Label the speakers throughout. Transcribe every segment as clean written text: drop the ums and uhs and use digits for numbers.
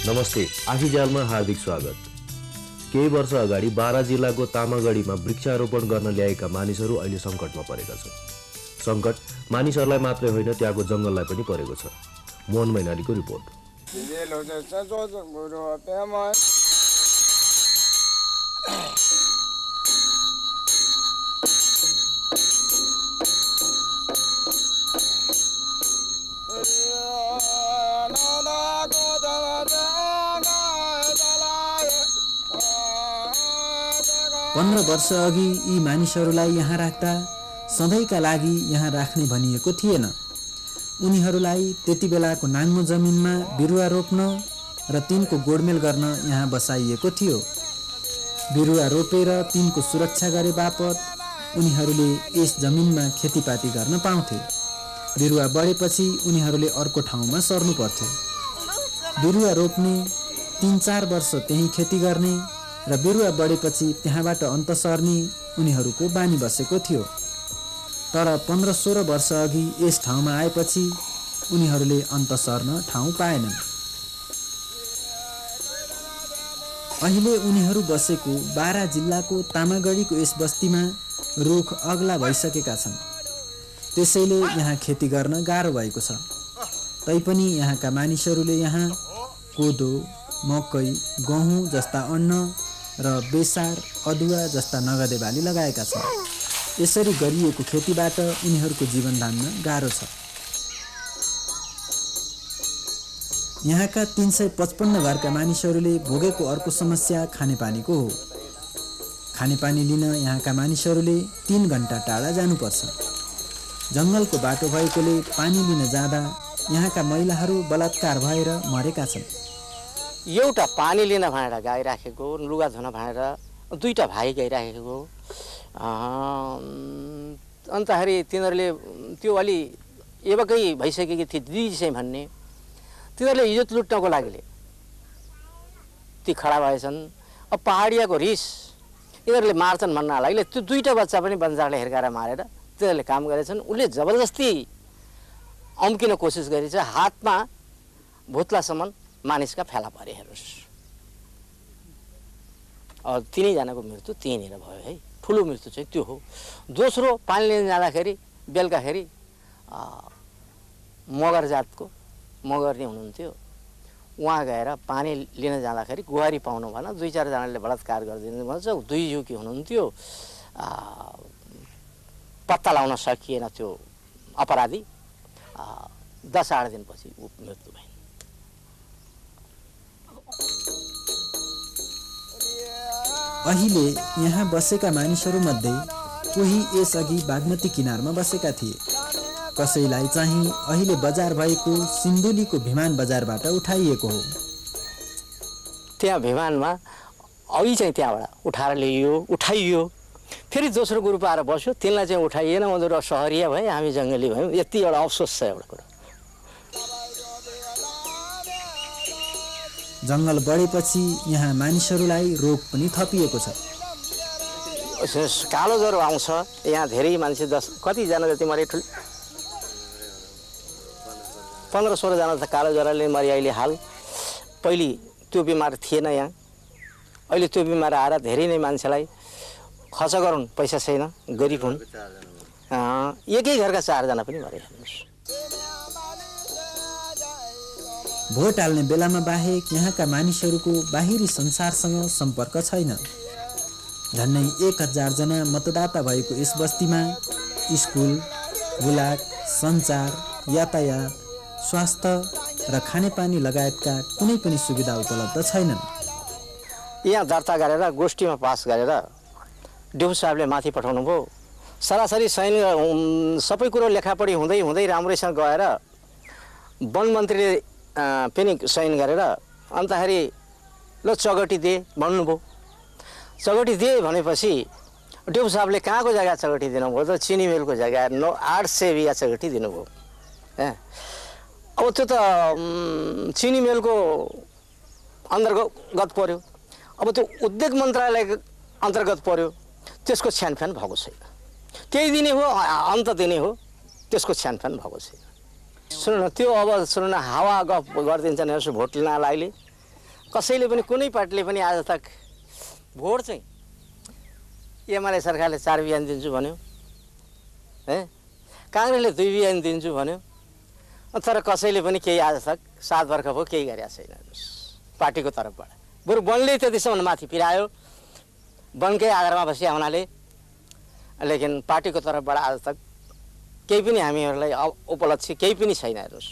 Speaker 1: नमस्ते, आफिजालमा हार्दिक स्वागत। केही वर्ष अगाडि बारा जिल्लाको तामागढीमा वृक्षारोपण गर्न ल्याएका मानिसहरू अहिले सङ्कटमा परेका छन्। सङ्कट मानिसहरूलाई मात्रै होइन, त्यहाँको जङ्गललाई पनि परेको छ। मोहन मैनालीको रिपोर्ट।
Speaker 2: 15 वर्ष अघि यी मानिसहरूलाई यहाँ राख्दा सधैँका लागि यहाँ राख्ने भनिएको थिएन। उनीहरूलाई त्यति बेलाको नाङ्गो जमिनमा बिरुवा रोप्न र तिनको गोडमेल गर्न यहाँ बसाइएको थियो। बिरुवा रोपेर तिनको सुरक्षा गरे बापत उनीहरूले यस जमिनमा खेतीपाती गर्न पाउँथे। बिरुवा बढेपछि उनीहरूले अर्को ठाउँमा सर्नु पर्थ्यो। बिरुवा रोप्ने 3-4 वर्ष त्यही खेती गर्ने र बिरुवा बढेपछि त्यहाँबाट अन्त सर्ने उनीहरूको बानी बसेको थियो। तर 15-16 वर्ष अघि यस ठाउँमा आएपछि उनीहरूले अन्त सर्न ठाउँ पाएनन्। अहिले उनीहरू बसेको बारा जिल्लाको तामागढीको यस बस्तीमा रुख अग्ला भइसकेका छन्। त्यसैले यहाँ खेती गर्न गाह्रो भएको छ। तैपनि यहाँका मानिसहरूले यहाँ कोदो, मकै, गहुँ जस्ता अन्न र बेसार, अदुवा जस्ता नगदे बाली लगाएका छन्। यसरी गरिएको खेतीबाट उनीहरूको जीवन धान्न गाह्रो छ। यहाँका 355 घरका मानिसहरूले भोगेको अर्को समस्या खानेपानीको हो। खानेपानी लिन यहाँका मानिसहरूले 3 घण्टा टाढा जानुपर्छ। जङ्गलको बाटो भएकोले पानी लिन जाँदा यहाँका महिलाहरू बलात्कार भएर मरेका छन्।
Speaker 3: एउटा पानी लिन भनेर गइराखेको, लुगा धुन भनेर 2टा भाइ गइराखेको। अन्तखेरि तिनीहरूले त्यो अलि एवकै भइसकेकी थिए दिदी चाहिँ भन्ने। तिनीहरूले इज्जत लुट्नको लागि ती खडा भएछन्। अब पहाडियाको रिस यिनीहरूले मार्छन् भन्नको लागि त्यो 2टा बच्चा पनि बन्जारले हिर्काएर मारेर तिनीहरूले काम गरेछन्। उसले जबरजस्ती अम्किन कोसिस गरेछ। हातमा भुत्लासम्म मानिसका फेला परे। हेर्नुहोस्, 3जनाको मृत्यु त्यहीँनिर भयो है। ठुलो मृत्यु चाहिँ त्यो हो। दोस्रो, पानी लिन जाँदाखेरि बेलुकाखेरि मगर जातको मगर्ने हुनुहुन्थ्यो। उहाँ गएर पानी लिन जाँदाखेरि गुहारी पाउनु भएन। 2-4 जनाले बलात्कार गरिदिनु भन्छ। 2 युवती हुनुहुन्थ्यो। पत्ता लगाउन सकिएन त्यो अपराधी। 10-8 दिनपछि मृत्यु भयो।
Speaker 2: अहिले यहाँ बसेका मानिसहरूमध्ये कोही यसअघि बागमती किनारमा बसेका थिए। कसैलाई चाहिँ अहिले बजार भएको सिन्धुलीको भिमान बजारबाट उठाइएको हो।
Speaker 3: त्यहाँ भिमानमा अघि चाहिँ त्यहाँबाट उठाइयो। फेरि दोस्रो ग्रुप आएर बस्यो। तिनलाई चाहिँ उठाइएन। उनीहरू सहरिया भए, हामी जङ्गली भयौँ। यति एउटा अफसोस छ। एउटा कुरा,
Speaker 2: जङ्गल बढेपछि यहाँ मानिसहरूलाई रोग पनि थपिएको छ।
Speaker 3: कालो ज्वरो आउँछ। यहाँ धेरै मान्छे कतिजना जति मरे, 15-16 जना त कालो ज्वरोले मरे अहिले हाल। पहिले त्यो बिमार थिएन यहाँ। अहिले त्यो बिमार आएर धेरै नै मान्छेलाई खर्च गरून्, पैसा छैन, गरिब हुन्। एकै घरका 4 जना पनि मरे। हेर्नुहोस्,
Speaker 2: भोट हाल्ने बेलामा बाहेक यहाँका मानिसहरूको बाहिरी संसारसँग सम्पर्क छैन। झन्नै 1000 जना मतदाता भएको यस बस्तीमा स्कुल, बुलाक, सञ्चार, यातायात, स्वास्थ्य र खानेपानी लगायतका कुनै पनि सुविधा उपलब्ध छैनन्।
Speaker 3: यहाँ दर्ता गरेर गोष्ठीमा पास गरेर डेपु साहबले माथि पठाउनु भयो। सरासरी सबै कुरो लेखापढी हुँदै राम्रैसँग गएर वन मन्त्रीले पनि साइन गरेर अन्तखेरि ल चगटी दे भन्नुभयो। चगटी दे भनेपछि डेपु साहबले कहाँको जग्गा चगटी दिनुभयो त? चिनी मिलको जग्गा 800 बिघा चगटी दिनुभयो। अब त्यो त चिनी मिलको अन्तर्गत पर्यो। अब त्यो उद्योग मन्त्रालय अन्तर्गत पर्यो। त्यसको छ्यानफ्यान भएको छैन। त्यही दिने हो, अन्त दिने हो, त्यसको छ्यानफ्यान भएको छैन। सुन्नु न, त्यो अब सुन्नु न, हावा गफ गरिदिन्छन्। यसो भोट लिनलाई कसैले पनि कुनै पार्टीले पनि आज तक भोट चाहिँ एमाले सरकारले 4 बिहान दिन्छु भन्यो, काङ्ग्रेसले 2 बिहान दिन्छु भन्यो, तर कसैले पनि केही आज तक 7 वर्ष भयो केही गरेको छैन पार्टीको तर्फबाट। बरु वनले त्यतिसम्म माथि पिरायो, वनकै आधारमा बसिया हुनाले, लेकिन पार्टीको तर्फबाट आज तक केही पनि हामीहरूलाई उपलब्धि केही पनि छैन। हेर्नुहोस्,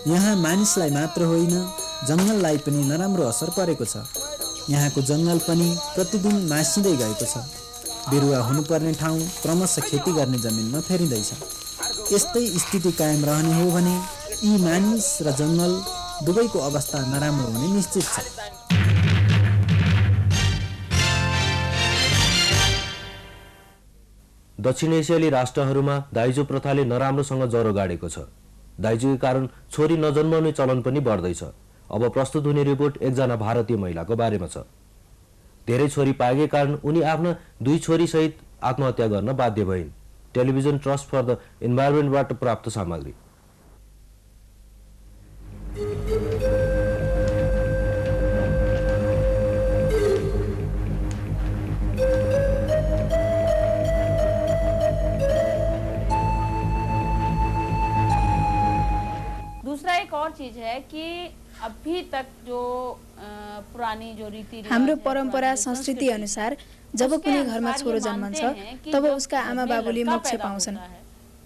Speaker 2: यहाँ मानिसलाई मात्र होइन जङ्गललाई पनि नराम्रो असर परेको छ। यहाँको जङ्गल पनि प्रतिदिन मासिँदै गएको छ। बिरुवा हुनुपर्ने ठाउँ क्रमशः खेती गर्ने जमिनमा फेरिँदैछ। यस्तै स्थिति कायम रहने हो भने यी मानिस र जङ्गल दुवैको अवस्था नराम्रो हुने निश्चित छ।
Speaker 1: दक्षिण एसियाली राष्ट्रहरूमा दाइजो प्रथाले नराम्रोसँग ज्वरो गाडेको छ। दाइजोको कारण छोरी नजन्माउने चलन पनि बढ्दैछ। अब प्रस्तुत हुने रिपोर्ट एकजना भारतीय महिलाको बारेमा छ। धेरै छोरी पाएकै कारण उनी आफ्ना 2 छोरी सहित आत्महत्या गर्न बाध्य भइन्। टेलिभिजन ट्रस्ट फर द इन्भाइरोन्मेन्टबाट प्राप्त सामग्री।
Speaker 4: दूसरा एक और चीज है कि अभी तक जो पुरानी जो रीति
Speaker 5: हाम्रो परम्परा संस्कृति अनुसार जब कुनै घरमा छोरो जन्मन्छ तब उसका आमा बाबुले मोक्ष पाउँछन्।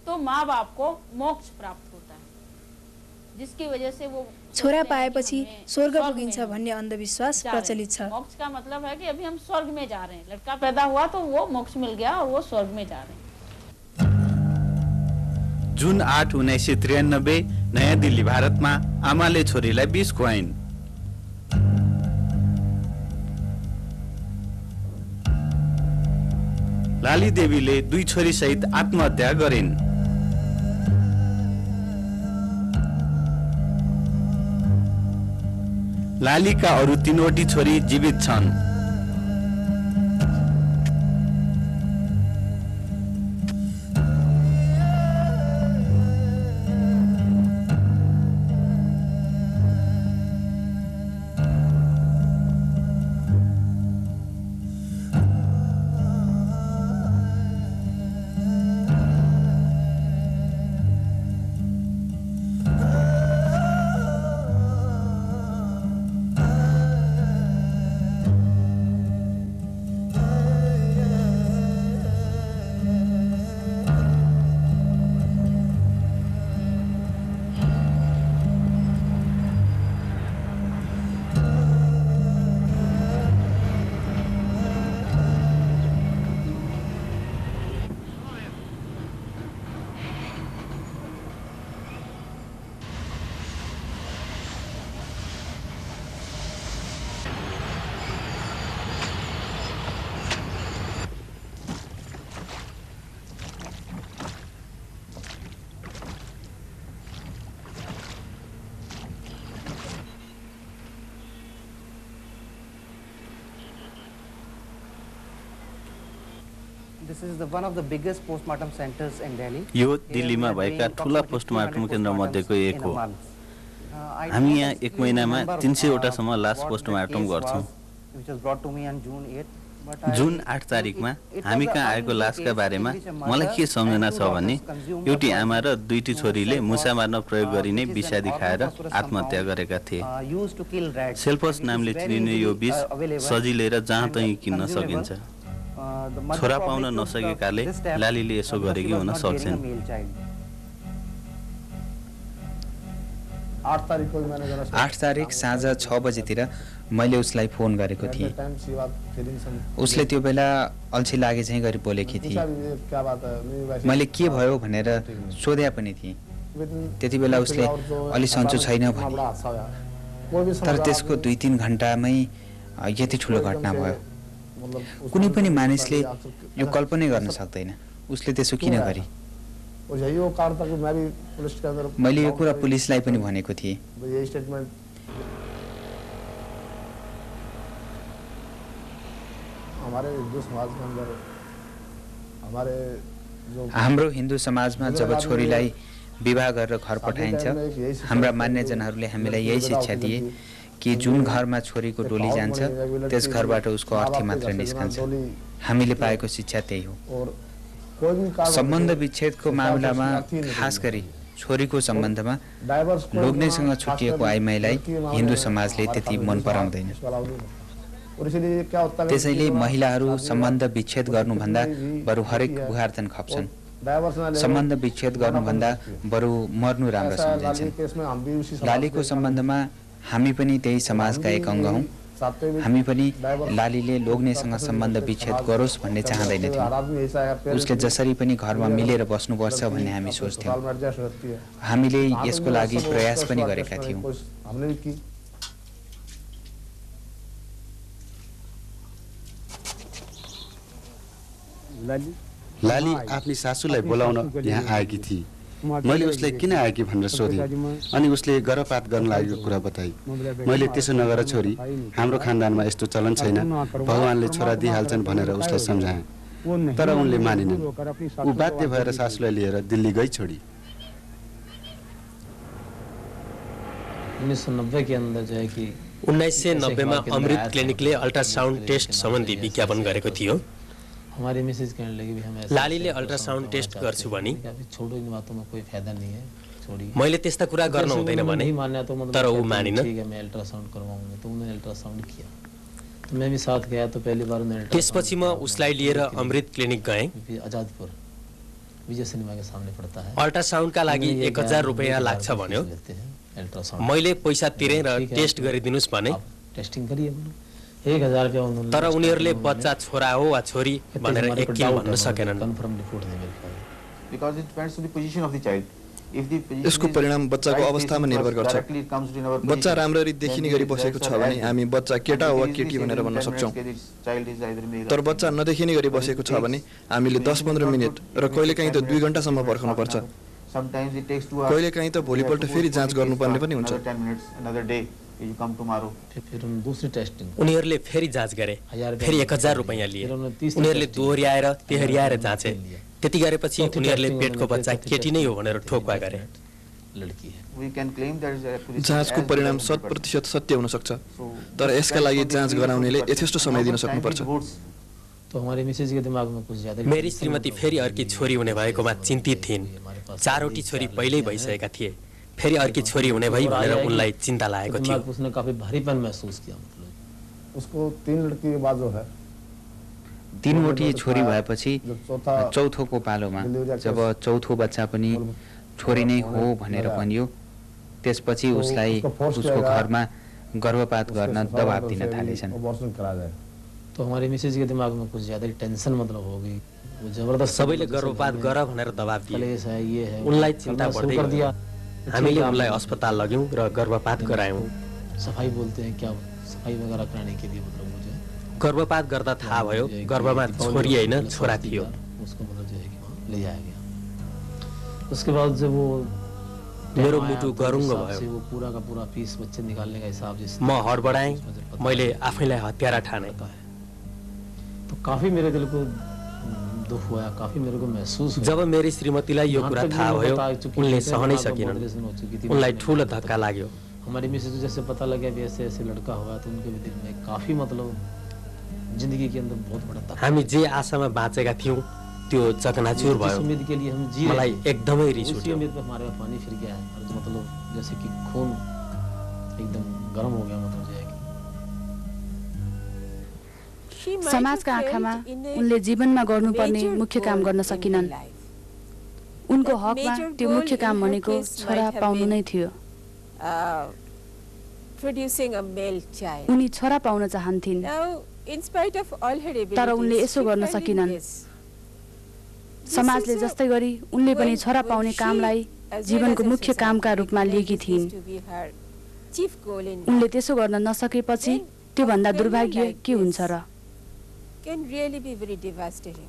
Speaker 4: तो माँ बाप को मोक्ष प्राप्त होता है, जिसकी वजह से वो
Speaker 5: छोरा पाएपछि स्वर्ग पुगिन्छ भन्ने अंधविश्वास प्रचलित छ।
Speaker 4: मोक्ष का मतलब है कि अभी हम स्वर्ग में जा रहे हैं। लड़का पैदा हुआ तो वो मोक्ष मिल गया और वो स्वर्ग में जा रहे हैं।
Speaker 6: जुन 8, 1993 नयाँ दिल्ली भारतमा आमाले छोरीलाई विष खुवाइन्। लाली देवीले 2 छोरी सहित आत्महत्या गरिन्। लालीका अरू 3वटी छोरी जीवित छन्।
Speaker 7: This is the one of the biggest postmortem centers in Delhi.
Speaker 6: यो दिल्लीमा भएका ठूला पोस्टमार्टम केन्द्र मध्येको एक हो। हामी यहाँ 1 महिनामा 300 वटासम्म लास पोस्टमार्टम गर्छौं। जुन 8 तारिकमा हामी कहाँ आएको लासका बारेमा मलाई के सम्झना छ भने एउटी आमा र 2टी छोरीले मुसा मार्न प्रयोग गरिने विषादी खाएर आत्महत्या गरेका थिए। सेल्फस नामले चिनिने यो विष सजिलै र जहाँ तहीँ किन्न सकिन्छ। छोरा पाउन नसकेकाले लालीले यसो गरेकी हुन सक्छन्।
Speaker 8: 8 तारिक साँझ 6 बजेतिर मैले उसलाई फोन गरेको थिएँ। उसले त्यो बेला अल्छी लागे चाहिँ गरी बोलेकी थिए। मैले के भयो भनेर सोध्या पनि थिएँ। त्यति बेला उसले अलि सन्चो छैन भने। तर त्यसको 2-3 घण्टामै यति ठुलो घटना भयो। कुनै पनि मानिसले यो कल्पनै गर्न सक्दैन। उसले त्यसो किन गरी? मैले यो कुरा पुलिसलाई पनि भनेको थिएँ। हाम्रो हिन्दू समाजमा जब छोरीलाई विवाह गरेर घर पठाइन्छ। हाम्रा मान्यजनहरूले हामीलाई यही शिक्षा दिए कि जुन घरमा छोरीको डोली जान्छ त्यस घरबाट उसको अर्थी मात्र निस्कन्छ। हामीले पाएको शिक्षा त्यही हो। सम्बन्ध विच्छेदको मामलामा खास गरी छोरीको सम्बन्धमा लोग्नेसँग छुट्टिएको आइमाईलाई हिन्दू समाजले त्यति मन पराउँदैन। त्यसैले महिलाहरू सम्बन्ध विच्छेद गर्नुभन्दा बरु हरेक बुहार्जन खप्छन्। सम्बन्ध विच्छेद गर्नुभन्दा बरु मर्नु राम्रो सम्झिन्छन्। लालीको सम्बन्धमा हामी पनि त्यही समाजका एक अङ्ग हौँ। हामी पनि लालीले लोग्नेसँग सम्बन्ध विच्छेद गरोस् भन्ने चाहँदैनथ्यौँ। उसले जसरी पनि घरमा मिलेर बस्नुपर्छ भन्ने हामी सोच्थ्यौँ। हामीले यसको लागि प्रयास पनि गरेका थियौँ।
Speaker 9: लाली आफ्नी सासूलाई बोलाउन यहाँ आएकी थिए। मैले उसलाई किन आएकी भनेर सोधेँ अनि उसले गर्भपात गर्न लागेको कुरा बताए। मैले त्यसो नगर छोरी, हाम्रो खानदानमा यस्तो चलन छैन, भगवानले छोरा दिइहाल्छन् भनेर उसलाई सम्झाएँ। तर उनले मानिनन्। ऊ बाध्य भएर सासूलाई लिएर दिल्ली गई छोडी।
Speaker 10: 1990 में अमृत क्लिनिकले अल्ट्रासाउन्ड टेस्ट सम्बन्धी विज्ञापन गरेको थियो। लालीले अल्ट्रासाउन्ड टेस्ट गर्छु भनी मैले त्यस्ता कुरा गर्न हुँदैन भने, तर ऊ मानिन। त्यसपछि म उसलाई लिएर अमृत क्लिनिक गएँ। अल्ट्रासाउन्डका लागि 1000 रुपैयाँ लाग्छ भन्यो। मैले पैसा तिरेँ र टेस्ट गरिदिनुस् भने। तर उनीहरूले बच्चा छोरा हो वा छोरी भनेर एक किन भन्न सकेनन्।
Speaker 11: यसको परिणाम बच्चाको अवस्थामा निर्भर गर्छ। बच्चा राम्ररी देखिने गरी बसेको छ भने हामी बच्चा केटा वा केटी भनेर भन्न सक्छौँ। तर बच्चा नदेखिने गरी बसेको छ भने हामीले 10-15 मिनट र कहिलेकाहीँ त 2 घण्टासम्म पर्खनुपर्छ। कहिलेकाहीँ त भोलिपल्ट फेरि जाँच गर्नुपर्ने पनि हुन्छ।
Speaker 10: उनीहरूले फेरि जाँच गरे, फेरि 1000 रुपैयाँ लिए। उनीहरूले दोहोर्याएर तेहरियाएर जाँचे। त्यति गरेपछि उनीहरूले पेटको बच्चा केटी नै हो भनेर ठोक्वा गरे।
Speaker 11: जाँचको परिणाम 100% सत्य हुन सक्छ, तर यसका लागि जाँच गराउनेले यथेष्ट समय दिन सक्नुपर्छ।
Speaker 10: मेरी श्रीमती फेरि अर्की छोरी हुने भएकोमा चिन्तित थिइन्। 4वटी छोरी पहिल्यै भइसकेका थिए। फेरि अर्की छोरी हुने भई भनेर उनलाई चिन्ता लागेको थियो।
Speaker 12: उसने काफी भारीपन महसूस किया। मतलब
Speaker 13: उसको 3 लड़की के बाद जो है
Speaker 8: 3वटी छोरी भएपछि चौथोको पालोमा जब चौथो बच्चा पनि छोरी नै हो भनेर भनियो, त्यसपछि उसलाई उसको घरमा गर्भपात गर्न दबाब दिन थालेछन्।
Speaker 12: तो हमारी मिसेज के दिमाग में कुछ ज्यादा टेंशन मतलब हो गई। वो जबरदस्त
Speaker 10: सबैले गर्भपात गर भनेर दबाब दिए। उनलाई चिन्ता बढ्दै गयो। हामीले उनलाई अस्पताल लग्यौं र गर्भपात गरायौं।
Speaker 12: सफाई बोलते हैं क्या, सफाई वगैरह कराने के लिए मतलब मुझे
Speaker 10: गर्भपात गर्दा थाहा भयो गर्भमा छोरी हैन छोरा थियो।
Speaker 12: उसको मतलब जो है कि ले जाया गया। उसके बाद जब वो
Speaker 10: मेरो मुटु गरुङ्ग भयो।
Speaker 12: वो पूरा का पूरा पीस बच्चे निकालने का हिसाब जिस
Speaker 10: म हडबडाएँ। मैले आफैलाई हत्यारा ठाने।
Speaker 12: तो काफी मेरे दिल को दुख हुआ, काफी मेरे को महसूस हुआ।
Speaker 10: जब मेरी श्रीमतीलाई यो कुरा थाहा भयो उनले सहनै सकिनन्। उनलाई ठूलो धक्का लाग्यो।
Speaker 12: हमारी मिसेज को जैसे पता लगा कि ऐसे ऐसे लड़का हुआ तो उनके दिल में काफी मतलब जिंदगी के अंदर बहुत बड़ा धक्का।
Speaker 10: हामी जे आशामा बाँचेका थियौं त्यो चकनाचुर भयो।
Speaker 12: उम्मीद के लिए हम जी
Speaker 10: मलाई एकदमै रिस उठ्यो।
Speaker 12: उम्मीद पे हमारे पानी फिर गया है और मतलब जैसे कि खून एकदम गर्म हो गया। मतलब जो है
Speaker 14: समाजका आँखामा उनले जीवनमा गर्नुपर्ने मुख्य काम गर्न सकिनन्। उनको हकमा त्यो मुख्य काम भनेको छोरा पाउनु नै थियो। उनी छोरा पाउन चाहन्थिन्, तर उनले यसो गर्न सकिनन्। समाजले जस्तै गरी उनले पनि छोरा पाउने कामलाई जीवनको मुख्य कामका रूपमा लिएकी थिइन्। उनले त्यसो गर्न नसकेपछि त्यो भन्दा दुर्भाग्य के हुन्छ र?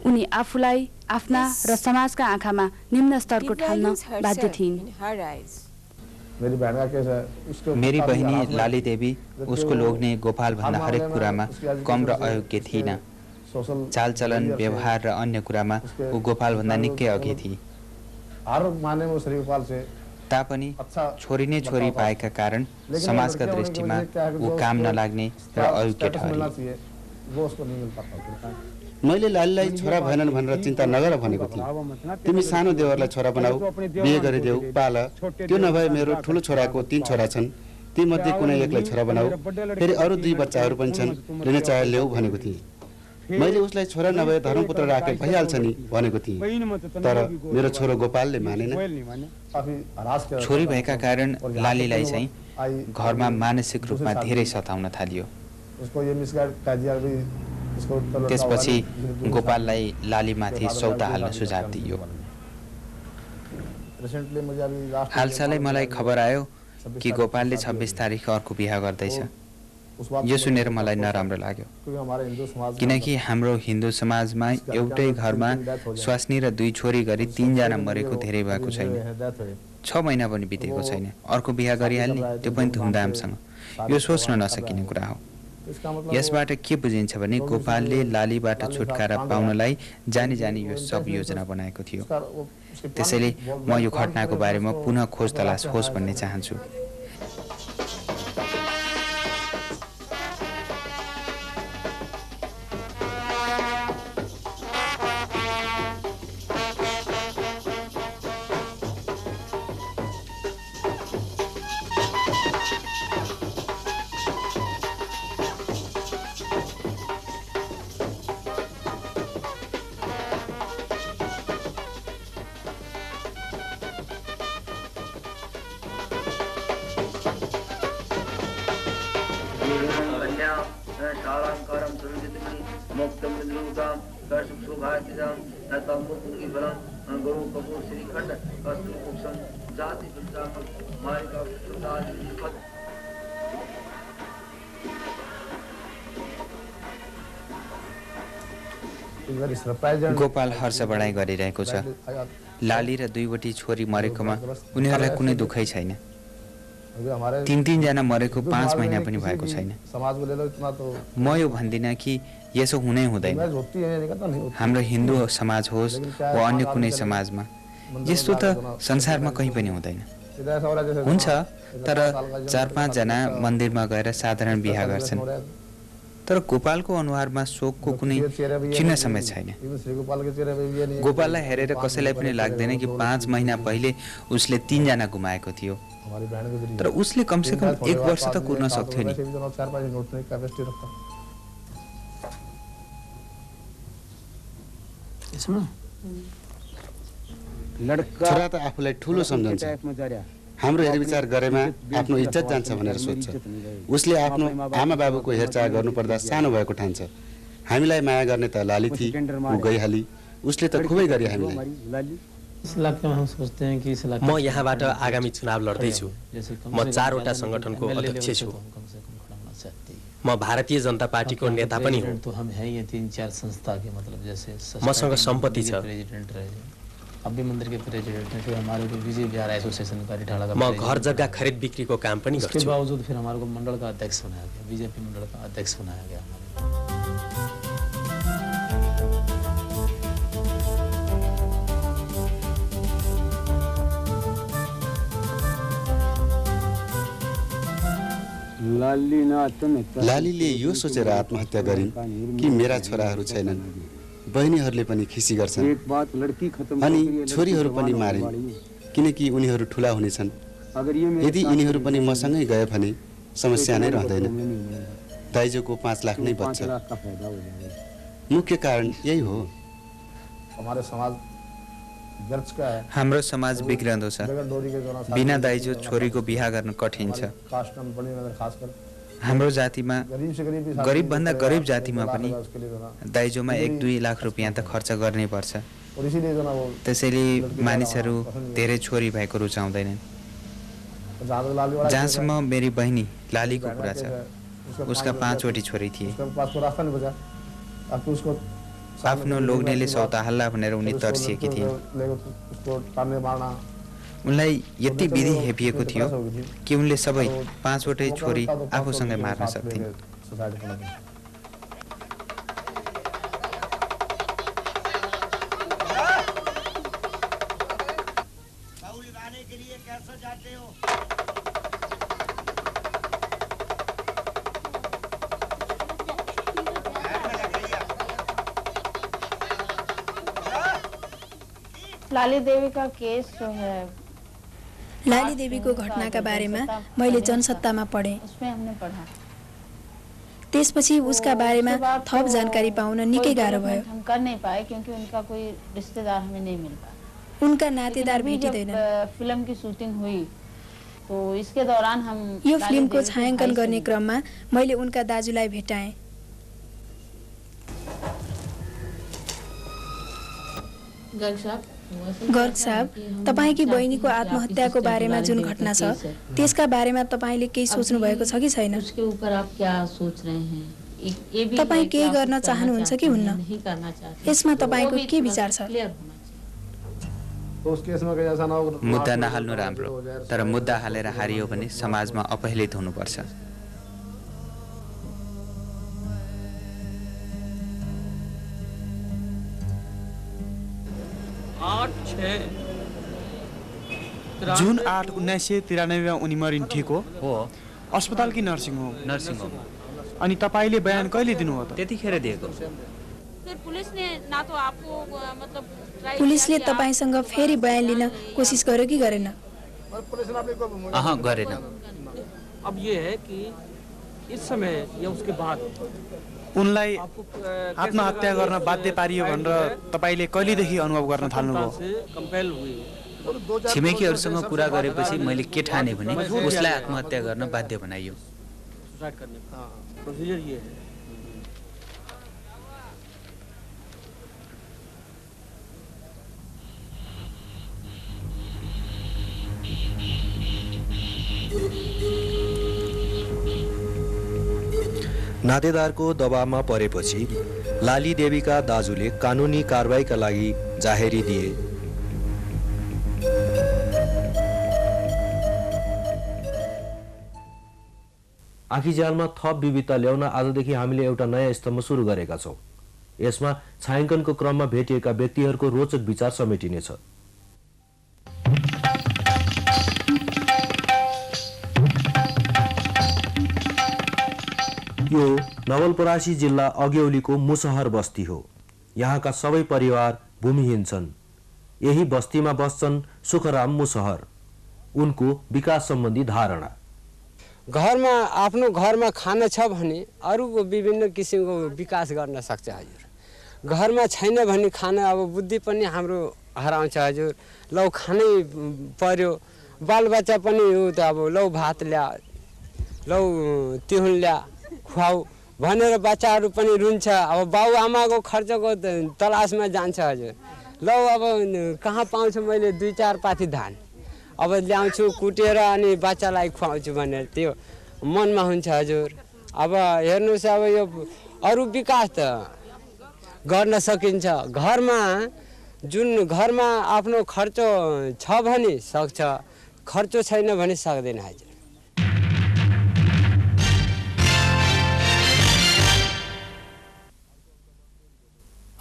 Speaker 14: उनी आफूलाई आफ्ना र समाजका आँखामा निम्न स्तरको ठान्न बाध्य थिइन्।
Speaker 8: मेरी बहिनी लाली देवी उसको लोग्ने गोपाल भन्दा हरेक कुरामा कम र अयोग्य थिइन। चालचलन, व्यवहार र अन्य कुरामा ऊ गोपाल भन्दा निकै अघि थिए।
Speaker 13: हर माने वो श्री गोपाल से
Speaker 8: तापनि छोरी नै छोरी पाएका कारण समाजका दृष्टिमा ऊ काम नलाग्ने र अरू केटाहरूले
Speaker 9: मैले लालीलाई छोरा भएनन् भनेर चिन्ता नगर भनेको थिएँ। तिमी सानो देवरलाई छोरा बनाऊ, बिहे गरिदेऊ, पाल। त्यो नभए मेरो ठुलो छोराको 3 छोरा छन्, तीमध्ये कुनै एकलाई छोरा बनाऊ, फेरि अरू 2 बच्चाहरू पनि छन्, लिन चाहे ल्याऊ भनेको थिएँ। मैले उसलाई छोरा नभए धर्मपुत्र राखे भइहाल्छ नि भनेको थिएँ, तर मेरो छोरो गोपालले मानेन।
Speaker 8: छोरी भएका कारण लालीलाई चाहिँ घरमा मानसिक रूपमा धेरै सताउन थालियो। त्यसपछि गोपाललाई लालीमाथि सौता हाल्न सुझाव दिइयो। हालसालै मलाई खबर आयो कि गोपालले 26 तारिख अर्को बिहा गर्दैछ। यो सुनेर मलाई नराम्रो लाग्यो, किनकि हाम्रो हिन्दू समाजमा एउटै घरमा स्वास्नी र 2 छोरी गरी 3 जना मरेको धेरै भएको छैन। 6 महिना पनि बितेको छैन, अर्को बिहा गरिहाल्ने, त्यो पनि धुमधामसँग। यो सोच्न नसकिने कुरा हो। यसबाट के बुझिन्छ भने गोपालले लालीबाट छुटकारा पाउनलाई जानी जानी यो सब योजना बनाएको थियो। त्यसैले म यो घटनाको बारेमा पुनः खोज तलास होस् भन्ने चाहन्छु। गोपाल हर्ष बढाइ गरिरहेको छ। लाली र 2वटी छोरी मरेकोमा उनीहरूलाई कुनै दुःखै छैन। 3 जना मरेको 5 महिना पनि भएको छैन। म यो भन्दिनँ कि यसो हुनै हुँदैन। हाम्रो हिन्दू समाज होस् वा अन्य कुनै समाजमा यस्तो त संसारमा कहीँ पनि हुँदैन। हुन्छ, तर 4-5 जना मन्दिरमा गएर साधारण बिहा गर्छन्, तर गोपालको अनुहारमा शोकको कुनै चिन्ह समेत छैन। गोपाललाई हेरेर कसैलाई पनि लाग्दैन कि 5 महिना पहिले उसले 3 जना गुमाएको थियो, तर उसले कमसेकम 1 वर्ष त कुर्न सक्थ्यो नि।
Speaker 9: छोरा त आफूलाई ठुलो सम्झन्छ, हाम्रो हेरविचार गरेमा आफ्नो इज्जत जान्छ भनेर सोच्छ। उसले आफ्नो आमा बाबुको हेरचाह गर्नुपर्दा सानो भएको ठान्छ। हामीलाई माया गर्ने त लाली थिई, ऊ गइहाली, उसले त खुबै गरे हामीलाई।
Speaker 10: म यहाँबाट आगामी चुनाव लड्दैछु। म 4वटा संगठनको अध्यक्ष छु। म भारतीय जनता पार्टीको नेता पनि हुँ। मसँग सम्पत्ति छ।
Speaker 12: अभी मंदिर के प्रेसिडेंट हैं, फिर हमारे को विजय बिहार एसोसिएशन का रिठाड़ा का
Speaker 10: म घर जग्गा खरीद बिक्रीको काम पनि गर्छु।
Speaker 12: इसके बावजूद फिर हमारे को मंडल का अध्यक्ष बनाया गया, बीजेपी मंडल का अध्यक्ष बनाया गया।
Speaker 9: लालीले यो सोचेर आत्महत्या गरिन् कि मेरा छोराहरू छैनन्, बहिनीहरूले पनि खिसी गर्छन् अनि छोरीहरू पनि मारिन्, किनकि उनीहरू ठुला हुनेछन्। यदि यिनीहरू पनि मसँगै गए भने समस्या नै रहँदैन। दाइजोको 5 लाख नै बच्छ। मुख्य कारण यही हो।
Speaker 8: हाम्रो समाज बिग्रँदो छ। बिना दाइजो छोरीको बिहा गर्न कठिन छ। हाम्रो जातिमा गरिबभन्दा गरिब जातिमा पनि दाइजोमा 1-2 लाख रुपियाँ त खर्च गर्नै पर्छ। त्यसैले मानिसहरू धेरै छोरी भएको रुचाउँदैनन्। जहाँसम्म मेरी बहिनी लालीको कुरा छ, उसका 5वटी छोरी थिए। आफ्नो लोग्नेले सौता हल्ला भनेर उनी तर्सिएकी थिइन्। उनलाई यति विधि हेपिएको थियो कि उनले सबै 5वटै छोरी आफूसँगै मार्न सक्थिन्।
Speaker 4: लाली देवी का केस जो है,
Speaker 5: लाली देवीको घटनाका बारेमा मैले जनसत्तामा पढेँ।
Speaker 4: उसमें हमने पढ़ा।
Speaker 5: त्यसपछि उसका बारेमा थप जानकारी पाउन निकै गाह्रो भयो।
Speaker 4: हम कर नहीं पाए क्योंकि उनका कोई रिश्तेदार हमें नहीं मिल पाया।
Speaker 5: उनका नातेदार भेटिँदैनन्।
Speaker 4: फिल्म की शूटिंग हुई तो इसके दौरान हम
Speaker 5: यो फिल्मको छायाङ्कन गर्ने क्रममा मैले उनका दाजुलाई भेटाएँ। गर्ग साहब, तपाईकी बहिनीको आत्महत्याको बारेमा जुन घटना छ त्यसका बारेमा तपाईले केही सोच्नु भएको छ कि छैन?
Speaker 15: उसके ऊपर आप क्या सोच रहे हैं? ये भी
Speaker 5: तपाई के गर्न चाहनुहुन्छ कि हुन्न? यसमा तपाईको के विचार छ?
Speaker 8: मुद्दा नहाल्नु राम्रो, तर मुद्दा हालेर हारियो भने समाजमा अपहेलित हुनुपर्छ।
Speaker 16: जुन 8 1993 उनी मरिन्, ठिक हो? अस्पताल कि नर्सिङ होम?
Speaker 8: Nursing home.
Speaker 16: अनि तपाईले बयान कहिले दिनुभयो त?
Speaker 8: त्यतिखेर दिएको।
Speaker 4: फिर पुलिस ने ना तो आपको मतलब
Speaker 5: पुलिसले तपाईसँग फेरि बयान लिन कोसिस गर्यो कि गरेन?
Speaker 8: गरेन।
Speaker 12: अब ये है कि इस समय या उसके बाद
Speaker 16: उनलाई आत्महत्या गर्न बाध्य पारियो भनेर तपाईले कहिलेदेखि अनुभव गर्न थाल्नुभयो?
Speaker 8: छिमेकीहरूसँग कुरा गरेपछि मैले के ठाने भने उसलाई आत्महत्या गर्न बाध्य बनाइयो।
Speaker 12: प्रोसिजर ये है।
Speaker 1: नातेदारको दबावमा परेपछि लाली देवीका दाजुले कानुनी कारबाहीका लागि जाहेरी दिए। आँखीजालमा थप विविधता ल्याउन आजदेखि हामीले एउटा नयाँ स्तम्भ सुरु गरेका छौँ। यसमा छायाङ्कनको क्रममा भेटिएका व्यक्तिहरूको रोचक विचार समेटिनेछ। यो नवलपरासी जिल्ला अग्यौलीको मुसहर बस्ती हो। यहाँका सबै परिवार भूमिहीन छन्। यही बस्तीमा बस्छन् सुखराम मुसहर। उनको विकास सम्बन्धी धारणा।
Speaker 17: घरमा आफ्नो घरमा खाना छ भने अरूको विभिन्न किसिमको विकास गर्न सक्छ हजुर। घरमा छैन भने खाना अब बुद्धि पनि हाम्रो हराउँछ हजुर। लौ खानै पर्यो, बालबच्चा पनि हो त अब लौ भात ल्या, लौ तिहुन ल्या खुवाऊ भनेर बच्चाहरू पनि रुन्छ। अब बाउ आमाको खर्चको तलासमा जान्छ हजुर। लौ अब कहाँ पाउँछु मैले 2-4 पाथी धान, अब ल्याउँछु कुटेर अनि बच्चालाई खुवाउँछु भनेर त्यो मनमा हुन्छ हजुर। अब हेर्नुहोस्, अब यो अरू विकास त गर्न सकिन्छ। घरमा आफ्नो खर्च छ भने सक्छ, खर्च छैन भने सक्दैन हजुर।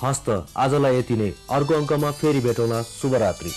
Speaker 1: हस्त आजलाई यति नै। अर्को अङ्कमा फेरि भेटौँला। शुभरात्रि।